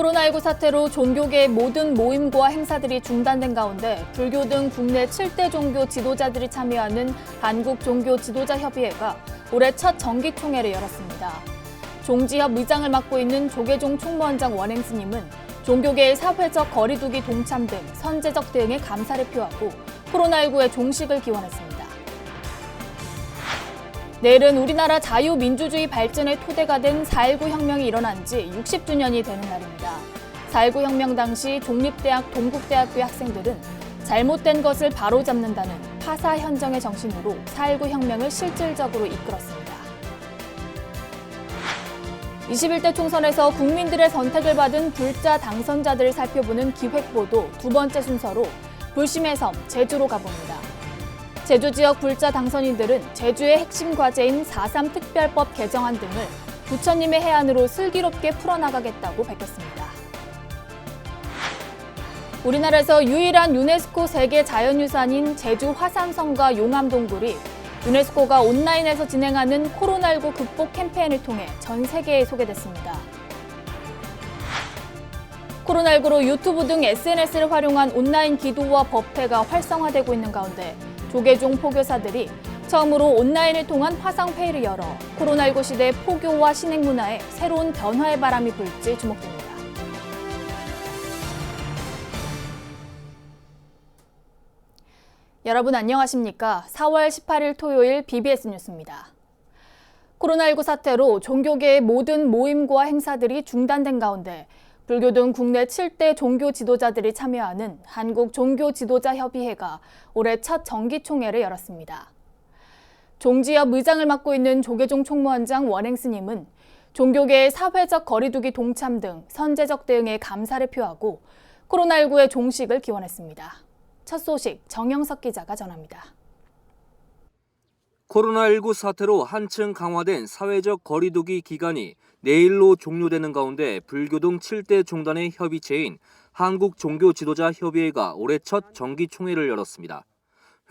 코로나19 사태로 종교계의 모든 모임과 행사들이 중단된 가운데 불교 등 국내 7대 종교 지도자들이 참여하는 한국종교지도자협의회가 올해 첫 정기총회를 열었습니다. 종지협 의장을 맡고 있는 조계종 총무원장 원행스님은 종교계의 사회적 거리두기 동참 등 선제적 대응에 감사를 표하고 코로나19의 종식을 기원했습니다. 내일은 우리나라 자유민주주의 발전의 토대가 된 4.19 혁명이 일어난 지 60주년이 되는 날입니다. 4.19 혁명 당시 종립대학 동국대학교의 학생들은 잘못된 것을 바로잡는다는 파사현정의 정신으로 4.19 혁명을 실질적으로 이끌었습니다. 21대 총선에서 국민들의 선택을 받은 불자 당선자들을 살펴보는 기획보도 두 번째 순서로 불심의 섬 제주로 가봅니다. 제주 지역 불자 당선인들은 제주의 핵심 과제인 4.3 특별법 개정안 등을 부처님의 해안으로 슬기롭게 풀어나가겠다고 밝혔습니다. 우리나라에서 유일한 유네스코 세계 자연유산인 제주 화산섬과 용암동굴이 유네스코가 온라인에서 진행하는 코로나19 극복 캠페인을 통해 전 세계에 소개됐습니다. 코로나19로 유튜브 등 SNS를 활용한 온라인 기도와 법회가 활성화되고 있는 가운데 조계종 포교사들이 처음으로 온라인을 통한 화상회의를 열어 코로나19 시대 포교와 신행 문화에 새로운 변화의 바람이 불지 주목됩니다. 여러분 안녕하십니까? 4월 18일 토요일 BBS 뉴스입니다. 코로나19 사태로 종교계의 모든 모임과 행사들이 중단된 가운데 불교 등 국내 7대 종교 지도자들이 참여하는 한국종교지도자협의회가 올해 첫 정기총회를 열었습니다. 종지협 의장을 맡고 있는 조계종 총무원장 원행스님은 종교계의 사회적 거리두기 동참 등 선제적 대응에 감사를 표하고 코로나19의 종식을 기원했습니다. 첫 소식 정영석 기자가 전합니다. 코로나19 사태로 한층 강화된 사회적 거리두기 기간이 내일로 종료되는 가운데 불교 등 7대 종단의 협의체인 한국종교지도자협의회가 올해 첫 정기총회를 열었습니다.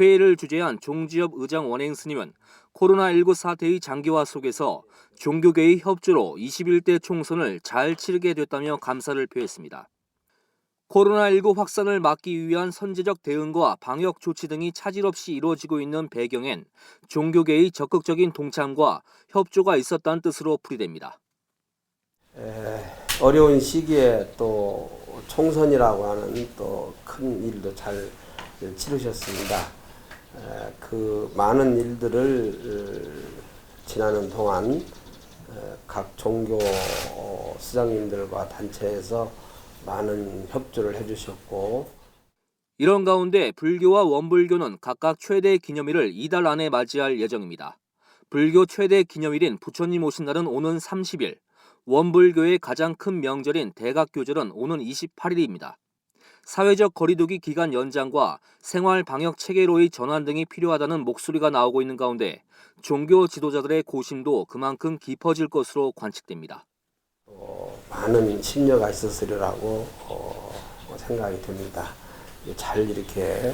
회의를 주재한 종지협 의장 원행스님은 코로나19 사태의 장기화 속에서 종교계의 협조로 21대 총선을 잘 치르게 됐다며 감사를 표했습니다. 코로나19 확산을 막기 위한 선제적 대응과 방역 조치 등이 차질 없이 이루어지고 있는 배경엔 종교계의 적극적인 동참과 협조가 있었다는 뜻으로 풀이됩니다. 어려운 시기에 또 총선이라고 하는 또 큰 일도 잘 치르셨습니다. 그 많은 일들을 지나는 동안 각 종교 수장님들과 단체에서 많은 협조를 해주셨고 이런 가운데 불교와 원불교는 각각 최대 기념일을 이달 안에 맞이할 예정입니다. 불교 최대 기념일인 부처님 오신 날은 오는 30일, 원불교의 가장 큰 명절인 대각교절은 오는 28일입니다. 사회적 거리두기 기간 연장과 생활 방역 체계로의 전환 등이 필요하다는 목소리가 나오고 있는 가운데 종교 지도자들의 고심도 그만큼 깊어질 것으로 관측됩니다. 많은 심려가 있었으리라고 생각이 듭니다. 잘 이렇게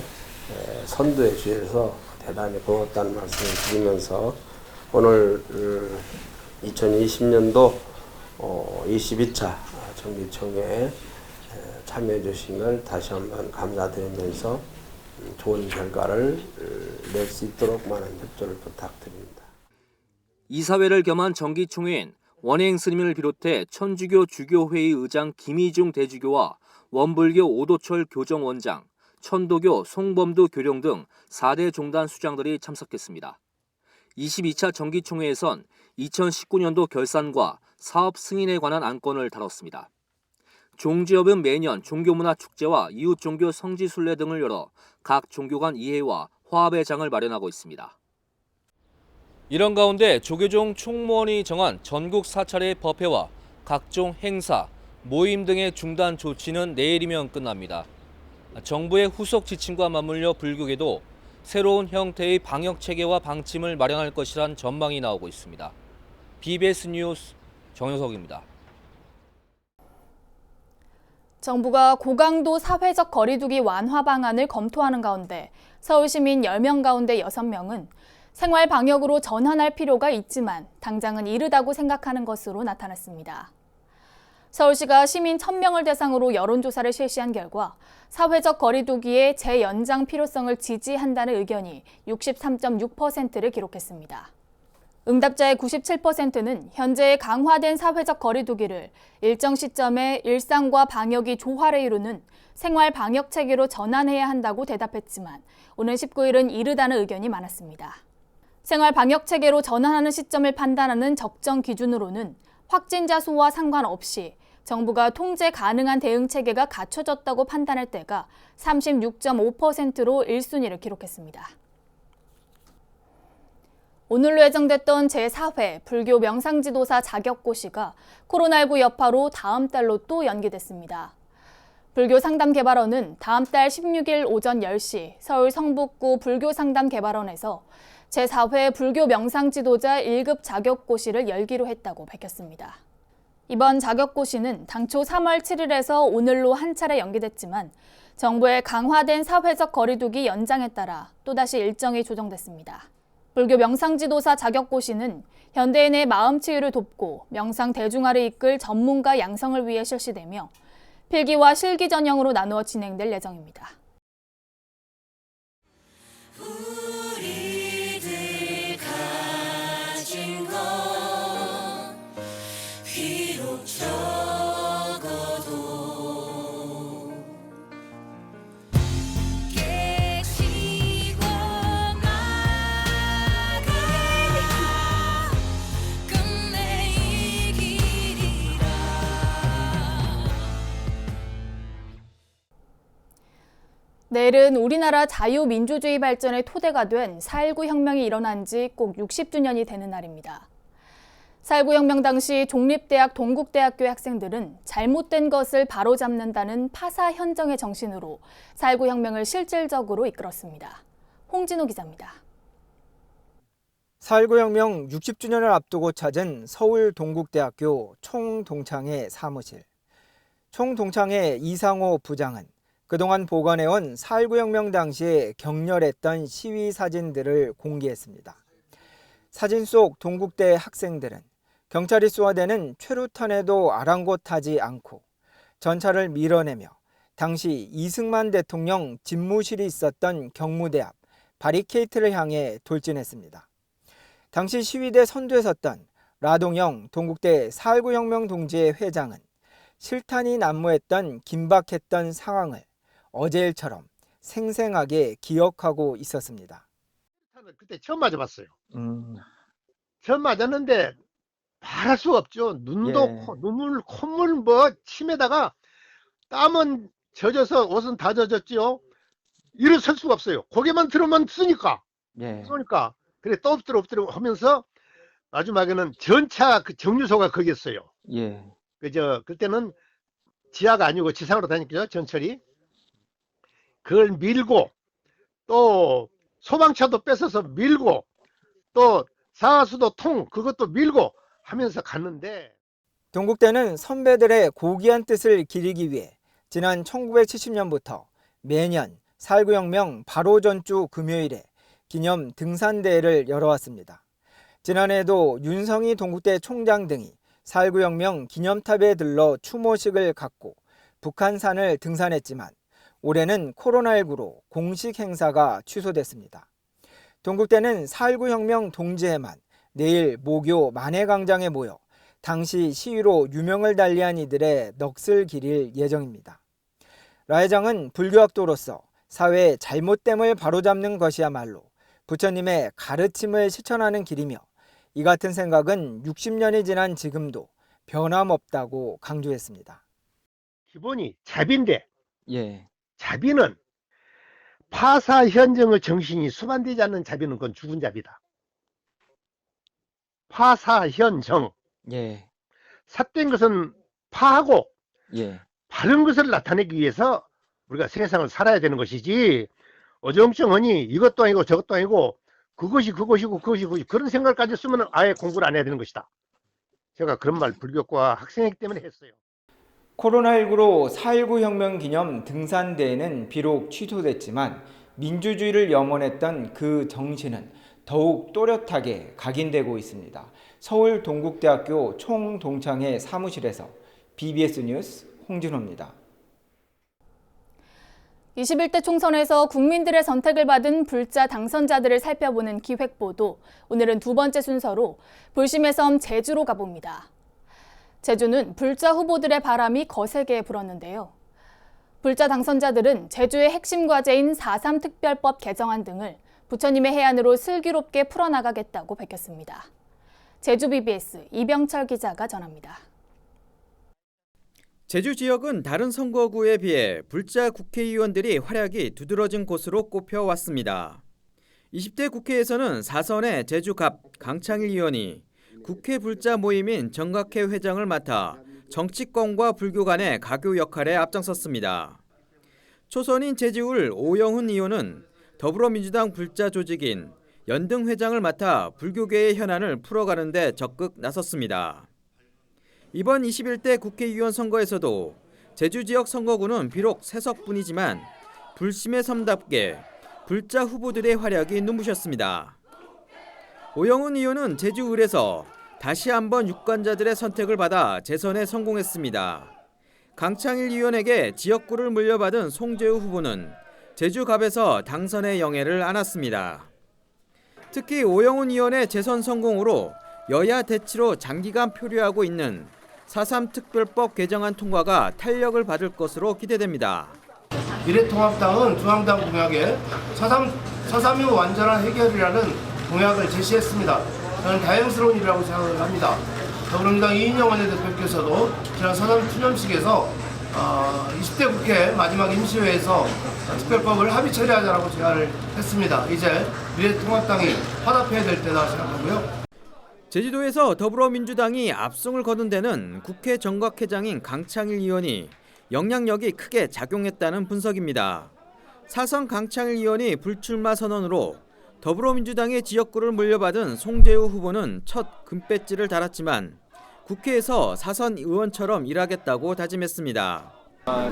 선도해 주셔서 대단히 고맙다는 말씀을 드리면서 오늘 2020년도 22차 정기총회에 참여해 주신 걸 다시 한번 감사드리면서 좋은 결과를 낼 수 있도록 많은 협조를 부탁드립니다. 이사회를 겸한 정기총회엔 원행스님을 비롯해 천주교 주교회의 의장 김희중 대주교와 원불교 오도철 교정원장, 천도교 송범두 교령 등 4대 종단 수장들이 참석했습니다. 22차 정기총회에선 2019년도 결산과 사업 승인에 관한 안건을 다뤘습니다. 종지협은 매년 종교문화축제와 이웃종교 성지순례 등을 열어 각 종교 간 이해와 화합의 장을 마련하고 있습니다. 이런 가운데 조계종 총무원이 정한 전국 사찰의 법회와 각종 행사, 모임 등의 중단 조치는 내일이면 끝납니다. 정부의 후속 지침과 맞물려 불교계도 새로운 형태의 방역 체계와 방침을 마련할 것이란 전망이 나오고 있습니다. BBS 뉴스 정효석입니다. 정부가 고강도 사회적 거리두기 완화 방안을 검토하는 가운데 서울 시민 10명 가운데 6명은 생활 방역으로 전환할 필요가 있지만 당장은 이르다고 생각하는 것으로 나타났습니다. 서울시가 시민 1,000명을 대상으로 여론조사를 실시한 결과 사회적 거리두기의 재연장 필요성을 지지한다는 의견이 63.6%를 기록했습니다. 응답자의 97%는 현재 강화된 사회적 거리두기를 일정 시점에 일상과 방역이 조화를 이루는 생활 방역 체계로 전환해야 한다고 대답했지만 오는 19일은 이르다는 의견이 많았습니다. 생활 방역 체계로 전환하는 시점을 판단하는 적정 기준으로는 확진자 수와 상관없이 정부가 통제 가능한 대응 체계가 갖춰졌다고 판단할 때가 36.5%로 1순위를 기록했습니다. 오늘로 예정됐던 제4회 불교 명상지도사 자격고시가 코로나19 여파로 다음 달로 또 연기됐습니다. 불교상담개발원은 다음 달 16일 오전 10시 서울 성북구 불교상담개발원에서 제4회 불교 명상지도자 1급 자격고시를 열기로 했다고 밝혔습니다. 이번 자격고시는 당초 3월 7일에서 오늘로 한 차례 연기됐지만 정부의 강화된 사회적 거리두기 연장에 따라 또다시 일정이 조정됐습니다. 불교 명상지도사 자격고시는 현대인의 마음 치유를 돕고 명상 대중화를 이끌 전문가 양성을 위해 실시되며 필기와 실기 전형으로 나누어 진행될 예정입니다. 우리들 가진 건 비록 적어도 깨지고 나가 끝내 이 길이라. 내일은 우리나라 자유민주주의 발전의 토대가 된 4.19 혁명이 일어난 지 꼭 60주년이 되는 날입니다. 4.19 혁명 당시 종립대학 동국대학교의 학생들은 잘못된 것을 바로잡는다는 파사현정의 정신으로 4.19 혁명을 실질적으로 이끌었습니다. 홍진호 기자입니다. 4.19 혁명 60주년을 앞두고 찾은 서울 동국대학교 총동창회 사무실. 총동창회 이상호 부장은 그동안 보관해온 4.19 혁명 당시에 격렬했던 시위 사진들을 공개했습니다. 사진 속 동국대 학생들은 경찰이 쏘아대는 최루탄에도 아랑곳하지 않고 전차를 밀어내며 당시 이승만 대통령 집무실이 있었던 경무대 앞 바리케이트를 향해 돌진했습니다. 당시 시위대 선두에 섰던 라동영 동국대 4.19 혁명 동지회 회장은 실탄이 난무했던 긴박했던 상황을 어제일처럼 생생하게 기억하고 있었습니다. 그때 처음 맞아봤어요. 처음 맞았는데 말할 수가 없죠. 눈도 예. 눈물, 콧물 뭐 침에다가 땀은 젖어서 옷은 다 젖었지요. 일어설 수가 없어요. 고개만 들으면 쓰니까. 쏘니까. 그래 또 엎드려 하면서 마지막에는 전차 그 정류소가 거기였어요. 그때는 지하가 아니고 지상으로 다니죠. 전철이. 그걸 밀고 또 소방차도 뺏어서 밀고 또 사수도 통 그것도 밀고 하면서 갔는데 동국대는 선배들의 고귀한 뜻을 기리기 위해 지난 1970년부터 매년 4.19 혁명 바로 전주 금요일에 기념 등산대회를 열어왔습니다. 지난해에도 윤성희 동국대 총장 등이 4.19 혁명 기념탑에 들러 추모식을 갖고 북한산을 등산했지만 올해는 코로나19로 공식 행사가 취소됐습니다. 동국대는 4.19 혁명 동지회만 내일 모교 만해광장에 모여 당시 시위로 유명을 달리한 이들의 넋을 기릴 예정입니다. 라 회장은 불교학도로서 사회의 잘못됨을 바로잡는 것이야말로 부처님의 가르침을 실천하는 길이며 이 같은 생각은 60년이 지난 지금도 변함없다고 강조했습니다. 기본이 자비인데 자비는 파사현정의 정신이 수반되지 않는 자비는 그건 죽은 자비다. 파사현정. 삿된 것은 파하고 바른 것을 나타내기 위해서 우리가 세상을 살아야 되는 것이지 어정쩡하니 이것도 아니고 저것도 아니고 그것이고 그런 생각까지 쓰면 아예 공부를 안 해야 되는 것이다. 제가 그런 말 불교과 학생회기 때문에 했어요. 코로나19로 4.19 혁명 기념 등산대회는 비록 취소됐지만 민주주의를 염원했던 그 정신은 더욱 또렷하게 각인되고 있습니다. 서울 동국대학교 총동창회 사무실에서 BBS 뉴스 홍준호입니다. 21대 총선에서 국민들의 선택을 받은 불자 당선자들을 살펴보는 기획보도. 오늘은 두 번째 순서로 불심의 섬 제주로 가봅니다. 제주는 불자 후보들의 바람이 거세게 불었는데요. 불자 당선자들은 제주의 핵심 과제인 4.3 특별법 개정안 등을 부처님의 해안으로 슬기롭게 풀어나가겠다고 밝혔습니다. 제주 BBS 이병철 기자가 전합니다. 제주 지역은 다른 선거구에 비해 불자 국회의원들이 활약이 두드러진 곳으로 꼽혀왔습니다. 20대 국회에서는 4선의 제주갑 강창일 의원이 국회 불자 모임인 정각회 회장을 맡아 정치권과 불교 간의 가교 역할에 앞장섰습니다. 초선인 제주울 오영훈 의원은 더불어민주당 불자 조직인 연등 회장을 맡아 불교계의 현안을 풀어가는 데 적극 나섰습니다. 이번 21대 국회의원 선거에서도 제주 지역 선거구는 비록 세석뿐이지만 불심의 섬답게 불자 후보들의 활약이 눈부셨습니다. 오영훈 의원은 제주을에서 다시 한번 유권자들의 선택을 받아 재선에 성공했습니다. 강창일 의원에게 지역구를 물려받은 송재우 후보는 제주갑에서 당선의 영예를 안았습니다. 특히 오영훈 의원의 재선 성공으로 여야 대치로 장기간 표류하고 있는 4.3 특별법 개정안 통과가 탄력을 받을 것으로 기대됩니다. 미래통합당은 중앙당 공약에 4.3이 완전한 해결이라는 공약을 제시했습니다. 저는 다행스러운 일이라고 생각을 합니다. 더불어민주당 이인영 원내대표께서도 지난 4.3 추념식에서 20대 국회 마지막 임시회에서 특별법을 합의 처리하자라고 제안을 했습니다. 이제 미래통합당이 화답해야 될 때다 생각하고요. 제주도에서 더불어민주당이 압승을 거둔 데는 국회 정각회장인 강창일 의원이 영향력이 크게 작용했다는 분석입니다. 4선 강창일 의원이 불출마 선언으로 더불어민주당의 지역구를 물려받은 송재우 후보는 첫 금배지를 달았지만 국회에서 4선 의원처럼 일하겠다고 다짐했습니다.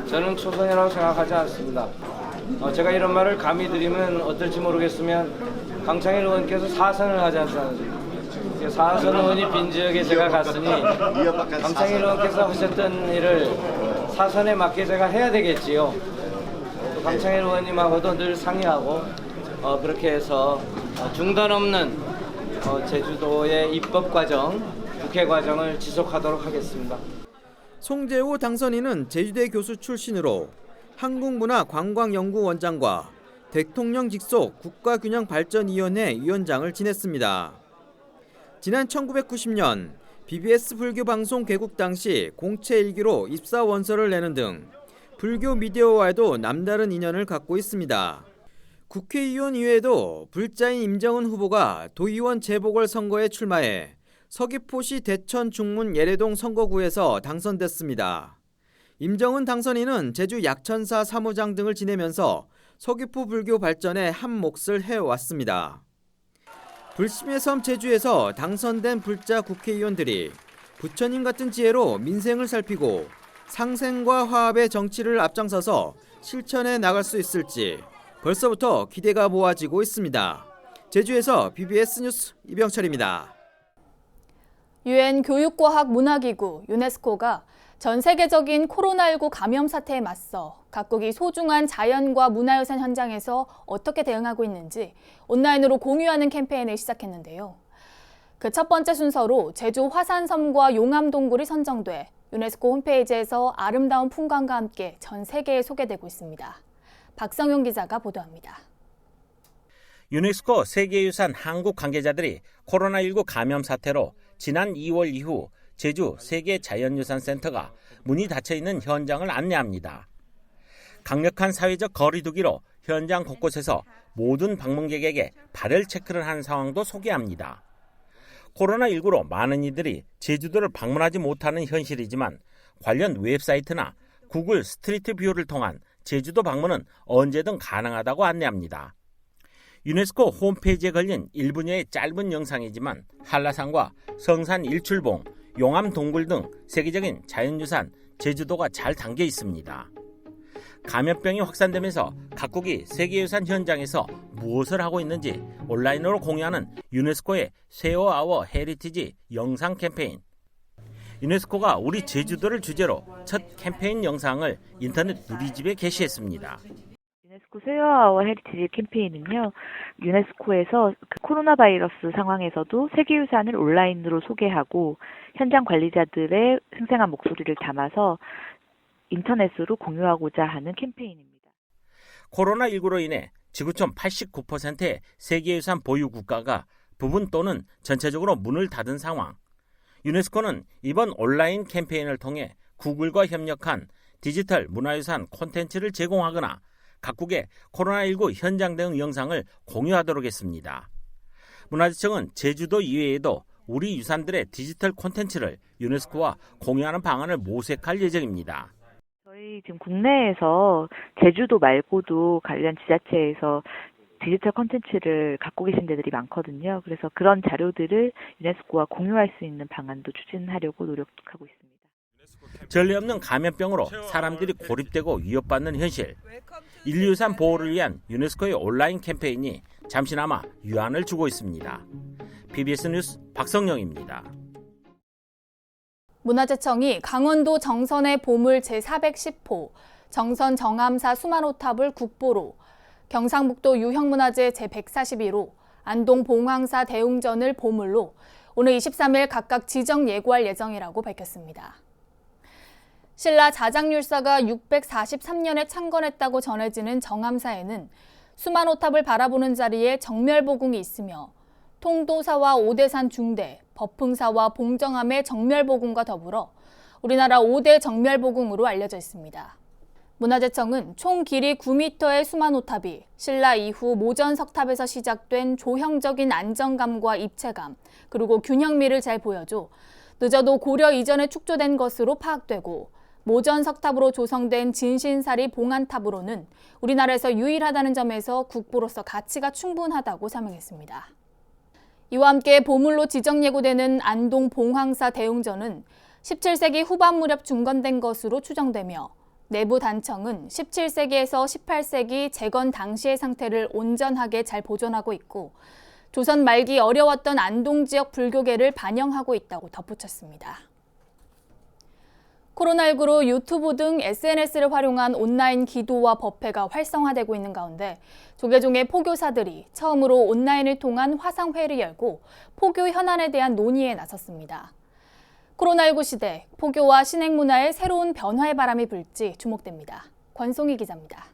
저는 초선이라고 생각하지 않습니다. 제가 이런 말을 감히 드리면 어떨지 모르겠으면 강창일 의원께서 4선을 하지 않습니까? 4선 의원이 빈 지역에 제가 갔으니 강창일 의원께서 하셨던 일을 4선에 맞게 제가 해야 되겠지요. 강창일 의원님하고도 늘 상의하고 그렇게 해서 중단 없는 제주도의 입법 과정, 국회 과정을 지속하도록 하겠습니다. 송재우 당선인은 제주대 교수 출신으로 한국문화관광연구원장과 대통령 직속 국가균형발전위원회 위원장을 지냈습니다. 지난 1990년 BBS 불교방송 개국 당시 공채 일기로 입사 원서를 내는 등 불교 미디어와도 남다른 인연을 갖고 있습니다. 국회의원 이외에도 불자인 임정은 후보가 도의원 재보궐선거에 출마해 서귀포시 대천 중문 예래동 선거구에서 당선됐습니다. 임정은 당선인은 제주 약천사 사무장 등을 지내면서 서귀포 불교 발전에 한 몫을 해왔습니다. 불심의 섬 제주에서 당선된 불자 국회의원들이 부처님 같은 지혜로 민생을 살피고 상생과 화합의 정치를 앞장서서 실천해 나갈 수 있을지 벌써부터 기대가 모아지고 있습니다. 제주에서 BBS 뉴스 이병철입니다. 유엔 교육과학문화기구 유네스코가 전 세계적인 코로나19 감염 사태에 맞서 각국이 소중한 자연과 문화유산 현장에서 어떻게 대응하고 있는지 온라인으로 공유하는 캠페인을 시작했는데요. 그 첫 번째 순서로 제주 화산섬과 용암동굴이 선정돼 유네스코 홈페이지에서 아름다운 풍광과 함께 전 세계에 소개되고 있습니다. 박성용 기자가 보도합니다. 유네스코 세계유산 한국 관계자들이 코로나19 감염 사태로 지난 2월 이후 제주 세계자연유산센터가 문이 닫혀있는 현장을 안내합니다. 강력한 사회적 거리두기로 현장 곳곳에서 모든 방문객에게 발열 체크를 하는 상황도 소개합니다. 코로나19로 많은 이들이 제주도를 방문하지 못하는 현실이지만 관련 웹사이트나 구글 스트리트 뷰를 통한 제주도 방문은 언제든 가능하다고 안내합니다. 유네스코 홈페이지에 걸린 1분여의 짧은 영상이지만 한라산과 성산 일출봉, 용암 동굴 등 세계적인 자연유산 제주도가 잘 담겨 있습니다. 감염병이 확산되면서 각국이 세계유산 현장에서 무엇을 하고 있는지 온라인으로 공유하는 유네스코의 쉐어 아워 헤리티지 영상 캠페인. 유네스코가 우리 제주도를 주제로 첫 캠페인 영상을 인터넷 누리집에 게시했습니다. 유네스코 세계화와 헤리티지 캠페인은요, 유네스코에서 코로나 바이러스 상황에서도 세계유산을 온라인으로 소개하고 현장 관리자들의 생생한 목소리를 담아서 인터넷으로 공유하고자 하는 캠페인입니다. 코로나19로 인해 지구촌 89%의 세계유산 보유 국가가 부분 또는 전체적으로 문을 닫은 상황. 유네스코는 이번 온라인 캠페인을 통해 구글과 협력한 디지털 문화유산 콘텐츠를 제공하거나 각국의 코로나19 현장 대응 영상을 공유하도록 했습니다. 문화재청은 제주도 이외에도 우리 유산들의 디지털 콘텐츠를 유네스코와 공유하는 방안을 모색할 예정입니다. 저희 지금 국내에서 제주도 말고도 관련 지자체에서 디지털 콘텐츠를 갖고 계신 데들이 많거든요. 그래서 그런 자료들을 유네스코와 공유할 수 있는 방안도 추진하려고 노력하고 있습니다. 전례 없는 감염병으로 사람들이 고립되고 위협받는 현실. 인류유산 보호를 위한 유네스코의 온라인 캠페인이 잠시나마 위안을 주고 있습니다. PBS 뉴스 박성영입니다. 문화재청이 강원도 정선의 보물 제410호 정선 정암사 수만호탑을 국보로, 경상북도 유형문화재 제141호 안동 봉황사 대웅전을 보물로 오늘 23일 각각 지정 예고할 예정이라고 밝혔습니다. 신라 자장율사가 643년에 창건했다고 전해지는 정암사에는 수만호탑을 바라보는 자리에 정멸보궁이 있으며 통도사와 오대산 중대, 법흥사와 봉정암의 정멸보궁과 더불어 우리나라 5대 정멸보궁으로 알려져 있습니다. 문화재청은 총 길이 9m의 수만호탑이 신라 이후 모전석탑에서 시작된 조형적인 안정감과 입체감, 그리고 균형미를 잘 보여줘 늦어도 고려 이전에 축조된 것으로 파악되고, 모전석탑으로 조성된 진신사리 봉안탑으로는 우리나라에서 유일하다는 점에서 국보로서 가치가 충분하다고 설명했습니다. 이와 함께 보물로 지정 예고되는 안동 봉황사 대웅전은 17세기 후반 무렵 중건된 것으로 추정되며, 내부 단청은 17세기에서 18세기 재건 당시의 상태를 온전하게 잘 보존하고 있고, 조선 말기 어려웠던 안동 지역 불교계를 반영하고 있다고 덧붙였습니다. 코로나19로 유튜브 등 SNS를 활용한 온라인 기도와 법회가 활성화되고 있는 가운데 조계종의 포교사들이 처음으로 온라인을 통한 화상회의를 열고 포교 현안에 대한 논의에 나섰습니다. 코로나19 시대 포교와 신행문화에 새로운 변화의 바람이 불지 주목됩니다. 권송희 기자입니다.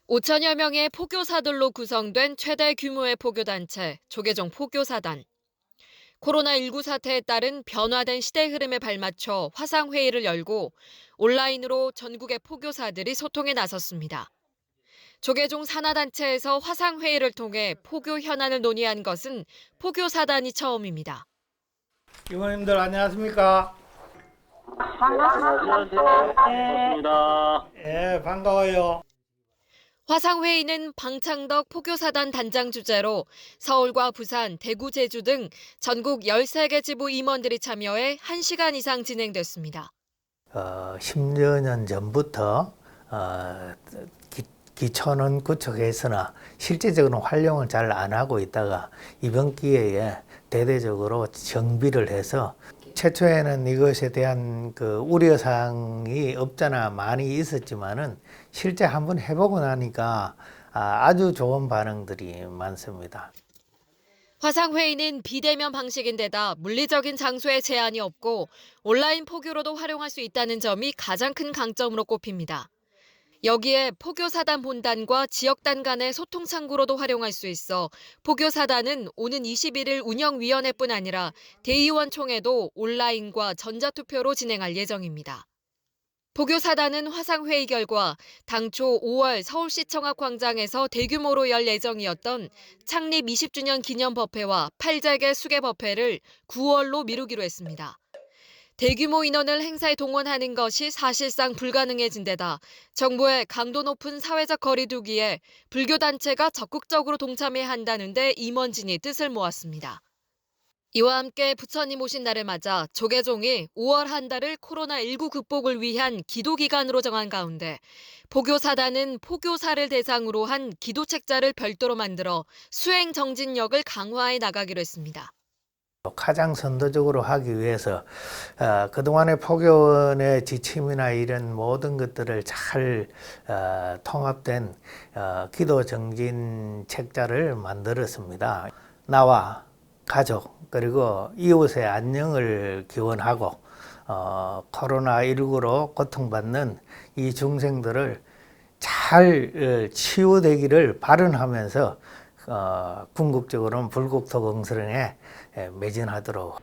5천여 명의 포교사들로 구성된 최대 규모의 포교단체 조계종 포교사단. 코로나19 사태에 따른 변화된 시대 흐름에 발맞춰 화상회의를 열고 온라인으로 전국의 포교사들이 소통에 나섰습니다. 조계종 산하단체에서 화상회의를 통해 포교 현안을 논의한 것은 포교사단이 처음입니다. 이모님들 안녕하십니까? 반갑습니다. 예, 반가워요. 화상회의는 방창덕 포교사단 단장 주재로 서울과 부산, 대구, 제주 등 전국 13개 지부 임원들이 참여해 1시간 이상 진행됐습니다. 10여 년 전부터 기초는 구축했으나 실제적으로 활용을 잘 안 하고 있다가 이번 기회에 대대적으로 정비를 해서, 최초에는 이것에 대한 우려사항이 없잖아 많이 있었지만은 실제 한번 해보고 나니까 아주 좋은 반응들이 많습니다. 화상회의는 비대면 방식인데다 물리적인 장소에 제한이 없고 온라인 포교로도 활용할 수 있다는 점이 가장 큰 강점으로 꼽힙니다. 여기에 포교사단 본단과 지역단 간의 소통 창구로도 활용할 수 있어 포교사단은 오는 21일 운영위원회뿐 아니라 대의원 총회도 온라인과 전자투표로 진행할 예정입니다. 포교사단은 화상회의 결과 당초 5월 서울시청 앞 광장에서 대규모로 열 예정이었던 창립 20주년 기념법회와 8재개 수개법회를 9월로 미루기로 했습니다. 대규모 인원을 행사에 동원하는 것이 사실상 불가능해진 데다 정부의 강도 높은 사회적 거리 두기에 불교단체가 적극적으로 동참해야 한다는 데 임원진이 뜻을 모았습니다. 이와 함께 부처님 오신 날을 맞아 조계종이 5월 한 달을 코로나19 극복을 위한 기도기간으로 정한 가운데 포교사단은 포교사를 대상으로 한 기도책자를 별도로 만들어 수행 정진력을 강화해 나가기로 했습니다. 가장 선도적으로 하기 위해서 그동안의 포교원의 지침이나 이런 모든 것들을 잘 통합된 기도 정진 책자를 만들었습니다. 나와 가족 그리고 이웃의 안녕을 기원하고 코로나19로 고통받는 이 중생들을 잘 치유되기를 발언하면서 궁극적으로는 불국토공설에 매진하도록.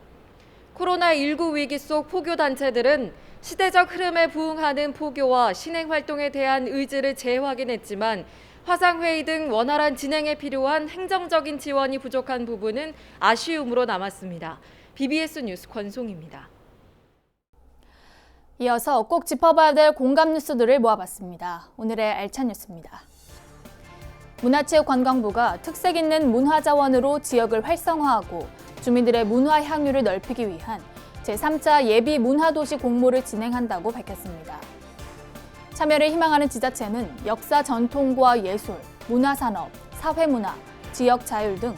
코로나19 위기 속 포교단체들은 시대적 흐름에 부응하는 포교와 신행 활동에 대한 의지를 재확인했지만 화상회의 등 원활한 진행에 필요한 행정적인 지원이 부족한 부분은 아쉬움으로 남았습니다. BBS 뉴스 권송입니다. 이어서 꼭 짚어봐야 될 공감 뉴스들을 모아봤습니다. 오늘의 알찬 뉴스입니다. 문화체육관광부가 특색 있는 문화자원으로 지역을 활성화하고 주민들의 문화 향유를 넓히기 위한 제3차 예비 문화도시 공모를 진행한다고 밝혔습니다. 참여를 희망하는 지자체는 역사 전통과 예술, 문화산업, 사회문화, 지역자율 등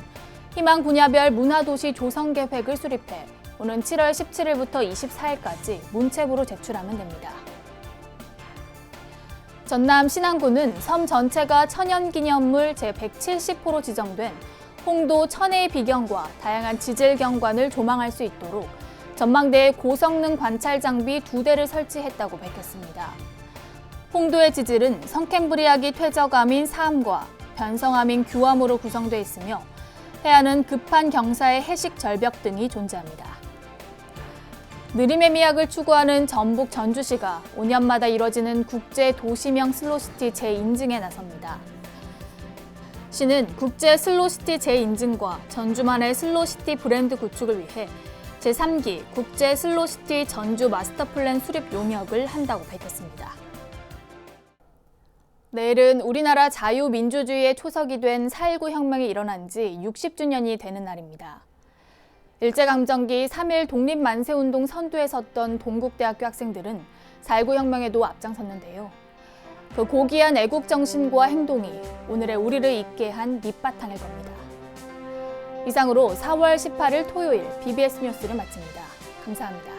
희망 분야별 문화도시 조성 계획을 수립해 오는 7월 17일부터 24일까지 문체부로 제출하면 됩니다. 전남 신안군은 섬 전체가 천연기념물 제170호로 지정된 홍도 천혜의 비경과 다양한 지질 경관을 조망할 수 있도록 전망대에 고성능 관찰 장비 2대를 설치했다고 밝혔습니다. 홍도의 지질은 성캠브리아기 퇴적암인 사암과 변성암인 규암으로 구성되어 있으며 해안은 급한 경사의 해식 절벽 등이 존재합니다. 느림의 미학을 추구하는 전북 전주시가 5년마다 이뤄지는 국제 도시명 슬로시티 재인증에 나섭니다. 시는 국제 슬로시티 재인증과 전주만의 슬로시티 브랜드 구축을 위해 제3기 국제 슬로시티 전주 마스터플랜 수립 용역을 한다고 밝혔습니다. 내일은 우리나라 자유민주주의의 초석이 된 4.19 혁명이 일어난 지 60주년이 되는 날입니다. 일제강점기 3.1 독립만세운동 선두에 섰던 동국대학교 학생들은 4.19 혁명에도 앞장섰는데요. 그 고귀한 애국정신과 행동이 오늘의 우리를 있게 한 밑바탕일 겁니다. 이상으로 4월 18일 토요일 BBS 뉴스를 마칩니다. 감사합니다.